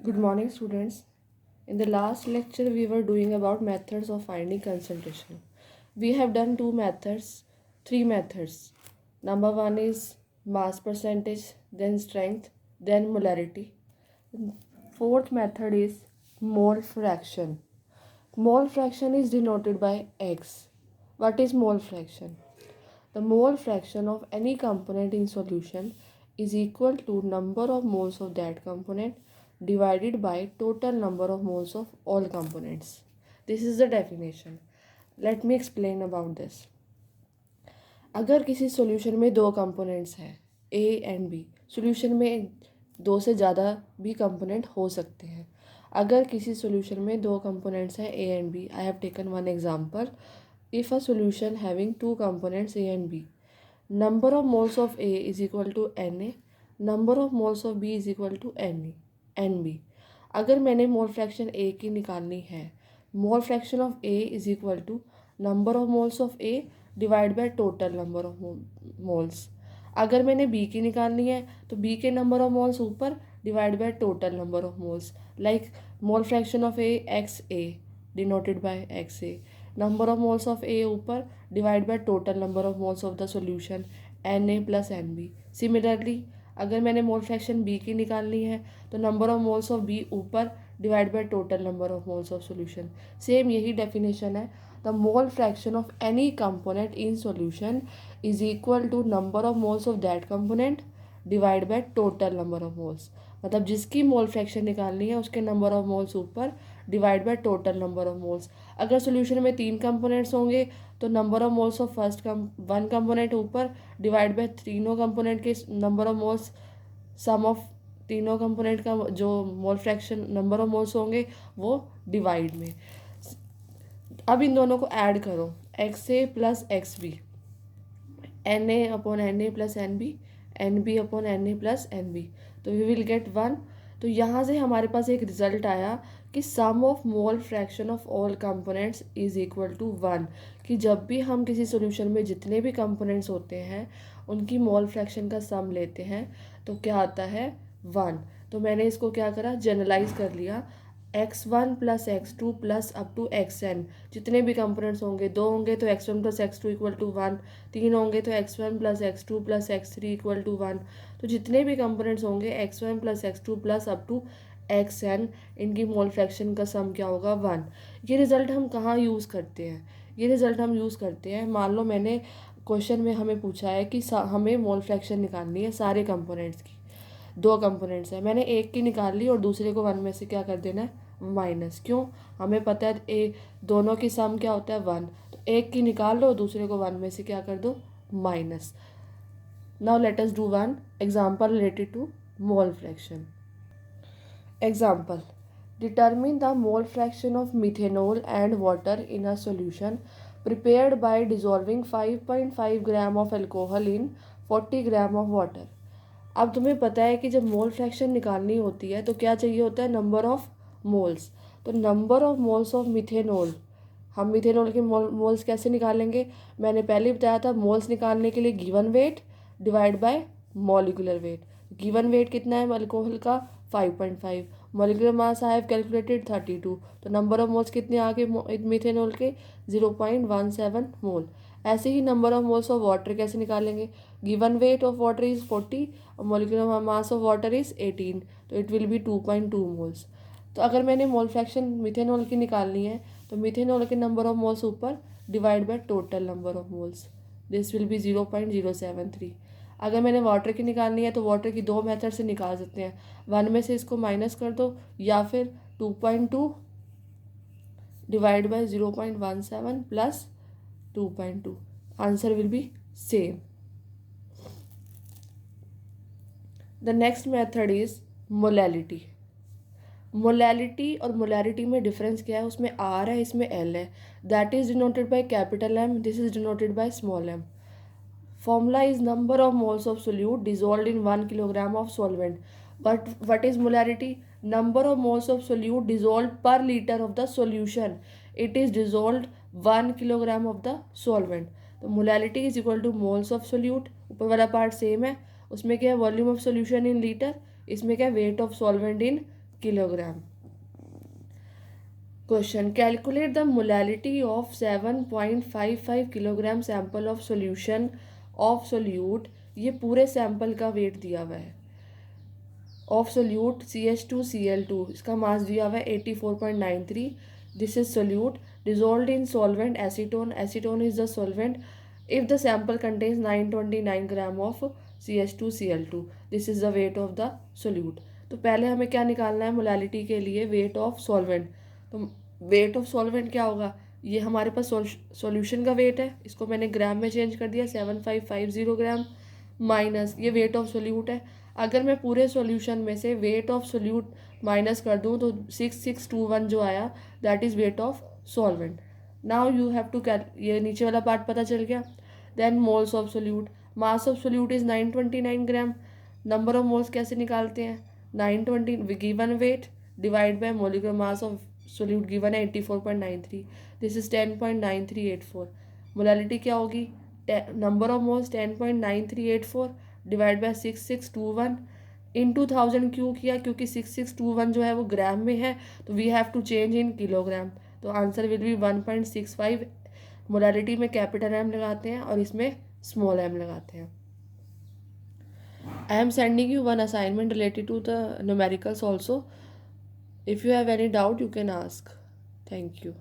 Good morning, students. In the last lecture, we were doing about methods of finding concentration. We have done three methods. Number one is mass percentage, then strength, then molarity. Fourth method is mole fraction. Mole fraction is denoted by X. What is mole fraction? The mole fraction of any component in solution is equal to number of moles of that component divided by total number of moles of all components. This is the definition. Let me explain about this. अगर किसी solution में दो components हैं A and B, solution में दो से ज़्यादा भी कंपोनेंट हो सकते हैं. अगर किसी सॉल्यूशन में दो कंपोनेंट्स हैं A and B, I have taken one example. If a solution having two components A and B, number of moles of A is equal to Na, number of moles of B is equal to Nb. अगर मैंने mole fraction A की निकालनी है, mole fraction of A is equal to number of moles of A divide by total number of moles. अगर मैंने B की निकालनी है तो B के नंबर ऑफ मोल्स ऊपर divide by total number of moles. Like mole fraction of A XA denoted by XA. Number of moles of A ऊपर divide by total number of moles of the solution Na plus Nb. Similarly अगर मैंने mole fraction B की निकालनी है तो number of moles of B ऊपर divide by total number of moles of solution. Same यही definition है. The mole fraction of any component in solution is equal to number of moles of that component divide by total number of moles. मतलब जिसकी mole fraction निकालनी है उसके number of moles ऊपर divide by total number of moles. अगर solution में तीन components होंगे तो number of moles of one component ऊपर डिवाइड बाय तीनों कंपोनेंट के number of moles, sum of तीनों कंपोनेंट का जो mole fraction number of moles होंगे वो डिवाइड में. अब इन दोनों को ऐड करो, X A plus X B, N A upon N A plus N B, N B upon N A plus N B, तो वी विल गेट वन. तो यहाँ से हमारे पास एक रिजल्ट आया कि sum of mole fraction of all components is equal to one. कि जब भी हम किसी सॉल्यूशन में जितने भी कंपोनेंट्स होते हैं उनकी मोल फ्रैक्शन का सम लेते हैं तो क्या आता है, वन. तो मैंने इसको क्या करा, जनरलाइज कर लिया. x1 plus x2 plus up to xn, जितने भी कंपोनेंट्स होंगे, दो होंगे तो x1 plus x2 equal to one, तीन होंगे तो x1 plus x2 plus x3 equal to one. तो जितने भी कंपोनेंट्स होंगे x1 plus x2 plus up to xn, इनकी मोल फ्रैक्शन का सम क्या होगा, वन. ये रिज़ल्ट हम कहाँ यूज़ करते हैं, ये रिज़ल्ट हम यूज़ करते हैं, मान लो मैंने क्वेश्चन में हमें पूछा है कि हमें मोल फ्रैक्शन निकालनी है सारे कंपोनेंट्स की. दो कंपोनेंट्स हैं, मैंने एक की निकाल ली और दूसरे को वन में से क्या कर देना है, माइनस. क्यों, हमें पता है ए दोनों की सम क्या होता है, वन. तो एक की निकाल लो, दूसरे को वन में से क्या कर दो, minus. Now let us do one example related to mole fraction. Example, determine the mole fraction of methanol and water in a solution prepared by dissolving 5.5 gram of alcohol in 40 gram of water. अब तुम्हें पता है कि जब मोल fraction निकालनी होती है तो क्या चाहिए होता है, नंबर ऑफ मोल्स. तो number of moles of methanol, हम मिथेनॉल के मोल्स कैसे निकालेंगे, मैंने पहले बताया था. मोल्स निकालने के लिए given weight divide bye molecular weight. Given weight कितना है अल्कोहल का, 5.5. Molecular mass I have calculated 32. तो नंबर ऑफ मोल्स कितने आ गए मिथेनॉल के, 0.17 मोल. ऐसे ही number of moles of water कैसे निकालेंगे, given weight of water is 40 और molecular mass of water is 18, तो इट विल बी 2.2 मोल्स. तो अगर मैंने मोल फ्रैक्शन मिथेनॉल की निकालनी है तो मिथेनॉल के नंबर ऑफ मोल्स ऊपर divide by total number of moles, this will be 0.073. अगर मैंने वाटर की निकालनी है तो वाटर की दो मेथड से निकाल सकते हैं, वन में से इसको माइनस कर दो या फिर 2.2 divide by 0.17 plus 2.2, answer will be same. The next method is molality. Molality और मोलैरिटी में डिफरेंस क्या है, उसमें आर है, इसमें एल है. That is denoted by capital M, this is denoted by small M. Formula is number of moles of solute dissolved in 1 kilogram of solvent. But what is molarity? Number of moles of solute dissolved per liter of the solution. It is dissolved 1 kilogram of the solvent. तो molarity is equal to moles of solute. ऊपर वाला part same है, उसमें क्या है volume of solution in litre, इसमें क्या है wait of solvent in kilogram. Question: calculate the molality of 7.55 kilogram sample of solution of solute. ये पूरे सैंपल का वेट दिया हुआ है. ऑफ सोल्यूट CH2Cl2, इसका मास दिया हुआ है 84.93. This is solute dissolved in solvent acetone. Acetone is the solvent. If the sample contains 929 gram of CH2Cl2, this is the weight of the solute. तो पहले हमें क्या निकालना है मोलालिटी के लिए? Wait of solvent. तो वेट ऑफ सॉल्वेंट क्या होगा? ये हमारे पास सॉल्यूशन का वेट है, इसको मैंने ग्राम में चेंज कर दिया 7550 ग्राम, माइनस ये वेट ऑफ सोल्यूट है. अगर मैं पूरे सॉल्यूशन में से वेट ऑफ सोल्यूट माइनस कर दूं तो 6621 जो आया that is weight of solvent. Now you have to ये नीचे वाला पार्ट पता चल गया. Then moles of solute. Mass of solute is 929 gram. Number of moles कैसे निकालते हैं? 920 given weight divide by molecular mass of solute given है 84.93. This is 10.9384. मोलालिटी क्या होगी? Number of moles 10.9384 divide by 6621 in 2000. क्यों किया? क्योंकि 6621 जो है वो ग्राम में है, तो we have to change in kilogram. तो आंसर विल बी 1.65. मोलालिटी में कैपिटल एम लगाते हैं और इसमें स्मॉल एम लगाते हैं. I am sending you one assignment related to the numericals also. If you have any doubt you can ask. Thank you.